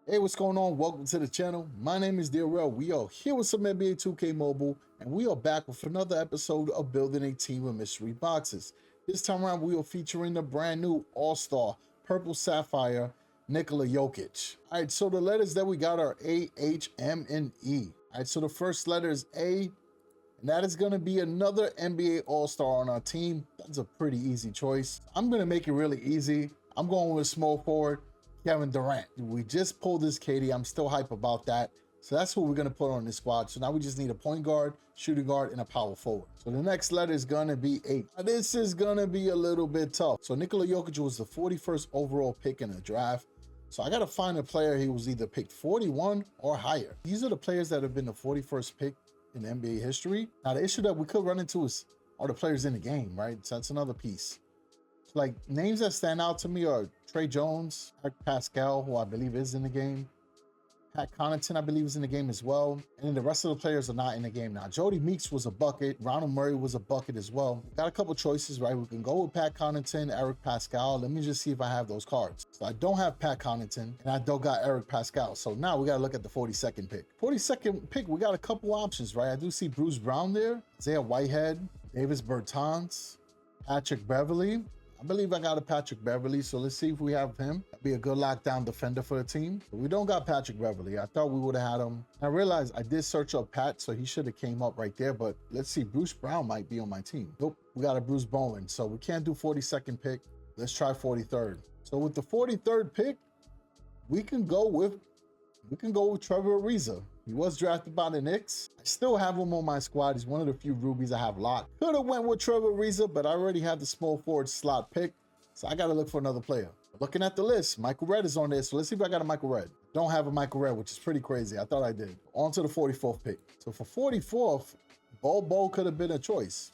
Hey, what's going on? Welcome to the channel. My name is DaReal. We are here with some NBA 2K Mobile, and we are back with another episode of building a team with mystery boxes. This time around, we are featuring the brand new All-Star Purple Sapphire Nikola Jokic. All right, so the letters that we got are A, H, M, and E. All right, so the first letter is A, and that is going to be another NBA All-Star on our team. That's a pretty easy choice. I'm going to make it really easy. I'm going with small forward, Kevin Durant. We just pulled this KD. I'm still hype about that. So that's who we're going to put on this squad. So now we just need a point guard, shooting guard, and a power forward. So the next letter is going to be 8. Now this is going to be a little bit tough. So Nikola Jokic was the 41st overall pick in the draft. So I got to find a player he was either picked 41 or higher. These are the players that have been the 41st pick in NBA history. Now the issue that we could run into is are the players in the game, right? So that's another piece. Like names that stand out to me are Trey Jones, Eric Pascal, who I believe is in the game. Pat Connaughton, I believe, is in the game as well. And then the rest of the players are not in the game now. Jody Meeks was a bucket. Ronald Murray was a bucket as well. Got a couple choices, right? We can go with Pat Connaughton, Eric Pascal. Let me just see if I have those cards. So I don't have Pat Connaughton, and I don't got Eric Pascal. So now we got to look at the 42nd pick. 42nd pick, we got a couple options, right? I do see Bruce Brown there, Isaiah Whitehead, Davis Bertans, Patrick Beverly. I believe I got a Patrick Beverly, so let's see if we have him. That'd be a good lockdown defender for the team. But we don't got Patrick Beverly. I thought we would have had him. I realized I did search up Pat, so he should have came up right there. But let's see, Bruce Brown might be on my team. Nope, we got a Bruce Bowen, so we can't do 42nd pick. Let's try 43rd. So with the 43rd pick, we can go with Trevor Ariza. He was drafted by the Knicks. I still have him on my squad. He's one of the few rubies I have locked. Could have went with Trevor Ariza, but I already have the small forward slot pick, so I got to look for another player. Looking at the list, Michael Redd is on there, so let's see if I got a Michael Redd. Don't have a Michael Redd, which is pretty crazy. I thought I did. On to the 44th pick. So for 44th, Bol could have been a choice.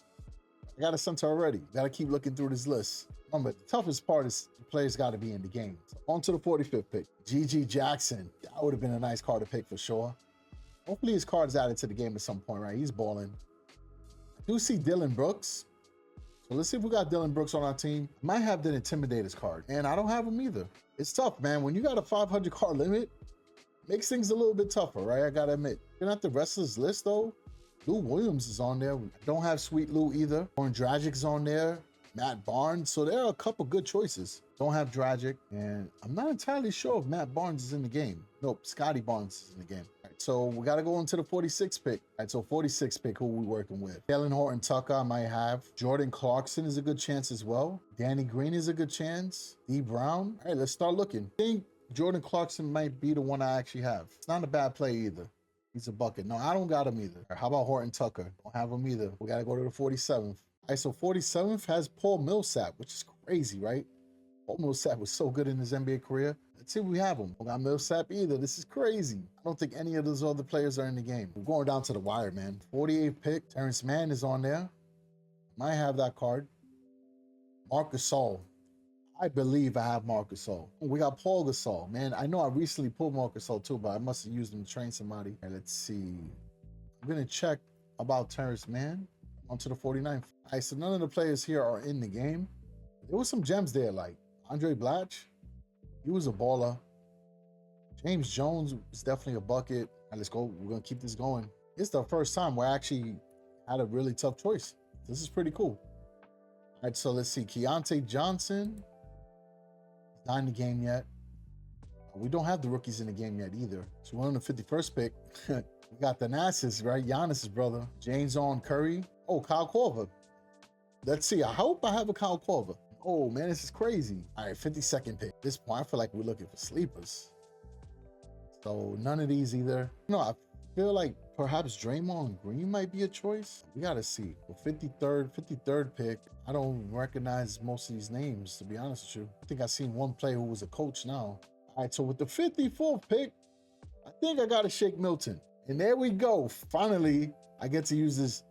I got a center already. Got to keep looking through this list. Remember, the toughest part is the players got to be in the game. So on to the 45th pick. GG Jackson. That would have been a nice card to pick for sure. Hopefully his card is added to the game at some point, right? He's balling. I do see Dylan Brooks. So let's see if we got Dylan Brooks on our team. Might have the Intimidators card, and I don't have him either. It's tough, man. When you got a 500 card limit, makes things a little bit tougher, right? I gotta admit. Looking at the rest of this list, though, Lou Williams is on there. I don't have Sweet Lou either. Oren Dragic's on there. Matt Barnes. So there are a couple good choices. Don't have Dragic, and I'm not entirely sure if Matt Barnes is in the game. Nope, Scotty Barnes is in the game. All right, so we got to go into the 46th pick. All right, so 46th pick, who we working with? Jalen Horton Tucker, I might have. Jordan Clarkson is a good chance as well. Danny Green is a good chance. D Brown. All right, let's start looking. I think Jordan Clarkson might be the one I actually have. It's not a bad play either. He's a bucket. No, I don't got him either. Right, how about Horton Tucker? Don't have him either. We got to go to the 47th. All right, so 47th has Paul Millsap, which is crazy, right? Paul Millsap was so good in his NBA career. Let's see if we have him. We got Millsap either. This is crazy. I don't think any of those other players are in the game. We're going down to the wire, man. 48th pick. Terrence Mann is on there. Might have that card. Marc Gasol. I believe I have Marc Gasol. We got Paul Gasol. Man, I know I recently pulled Marc Gasol too, but I must have used him to train somebody. All right, let's see. I'm going to check about Terrence Mann. On to the 49th. All right, so none of the players here are in the game. There was some gems there, like Andre Blatch. He was a baller. James Jones is definitely a bucket. All right, let's go. We're going to keep this going. It's the first time where I actually had a really tough choice. This is pretty cool. All right, so let's see. Keontae Johnson. He's not in the game yet. We don't have the rookies in the game yet either. So we're on the 51st pick. We got the Nasses, right? Giannis's brother. James on Curry. Oh, Kyle Korver. Let's see. I hope I have a Kyle Korver. Oh, man, this is crazy. All right, 52nd pick. At this point, I feel like we're looking for sleepers. So none of these either. No, I feel like perhaps Draymond Green might be a choice. We got to see. The 53rd pick, I don't recognize most of these names, to be honest with you. I think I've seen one player who was a coach now. All right, so with the 54th pick, I think I got a Shake Milton. And there we go. Finally, I get to use this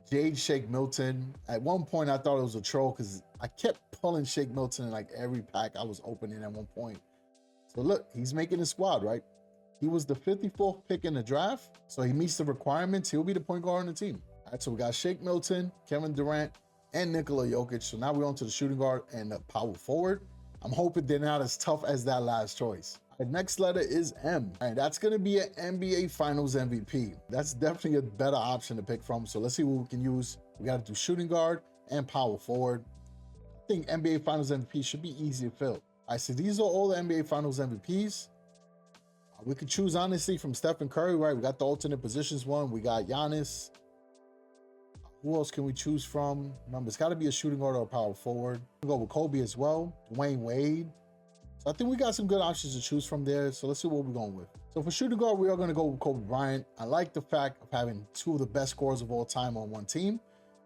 Jade Shake Milton. At one point, I thought it was a troll because I kept pulling Shake Milton in like every pack I was opening at one point. So look, he's making the squad, right? He was the 54th pick in the draft, so he meets the requirements. He'll be the point guard on the team. All right, so we got Shake Milton, Kevin Durant, and Nikola Jokic. So now we're on to the shooting guard and the power forward. I'm hoping they're not as tough as that last choice. The next letter is M. All right, that's going to be an NBA Finals MVP. That's definitely a better option to pick from. So let's see what we can use. We got to do shooting guard and power forward. I think NBA Finals MVP should be easy to fill. All right, so these are all the NBA Finals MVPs. We could choose, honestly, from Stephen Curry, right? We got the alternate positions one. We got Giannis. Who else can we choose from? Remember, it's got to be a shooting guard or a power forward. We'll go with Kobe as well. Dwayne Wade. So I think we got some good options to choose from there. So let's see what we're going with. So for shooting guard, we are going to go with Kobe Bryant. I like the fact of having two of the best scorers of all time on one team.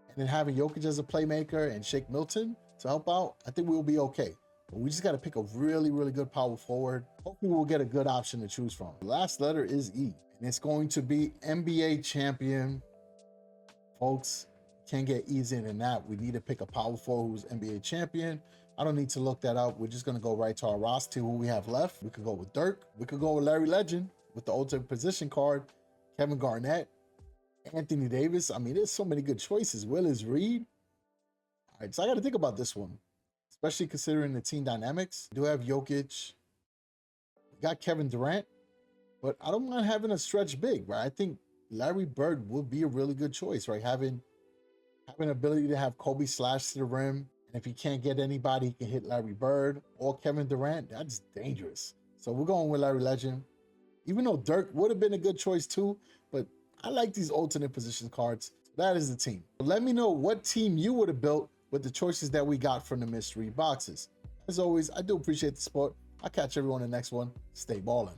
And then having Jokic as a playmaker and Shake Milton to help out. I think we'll be okay. But we just got to pick a really, really good power forward. Hopefully we'll get a good option to choose from. The last letter is E. And it's going to be NBA champion. Folks, can't get easier than that. We need to pick a power forward who's NBA champion. I don't need to look that up. We're just going to go right to our roster, who we have left. We could go with Dirk. We could go with Larry Legend with the ultimate position card. Kevin Garnett. Anthony Davis. I mean, there's so many good choices. Willis Reed. All right, so I got to think about this one, especially considering the team dynamics. We do have Jokic. We got Kevin Durant. But I don't mind having a stretch big, right? I think Larry Bird would be a really good choice, right? Having ability to have Kobe slash to the rim. And if he can't get anybody, he can hit Larry Bird or Kevin Durant. That's dangerous. So we're going with Larry Legend. Even though Dirk would have been a good choice too, but I like these alternate position cards. That is the team. Let me know what team you would have built with the choices that we got from the mystery boxes. As always, I do appreciate the support. I'll catch everyone in the next one. Stay ballin'.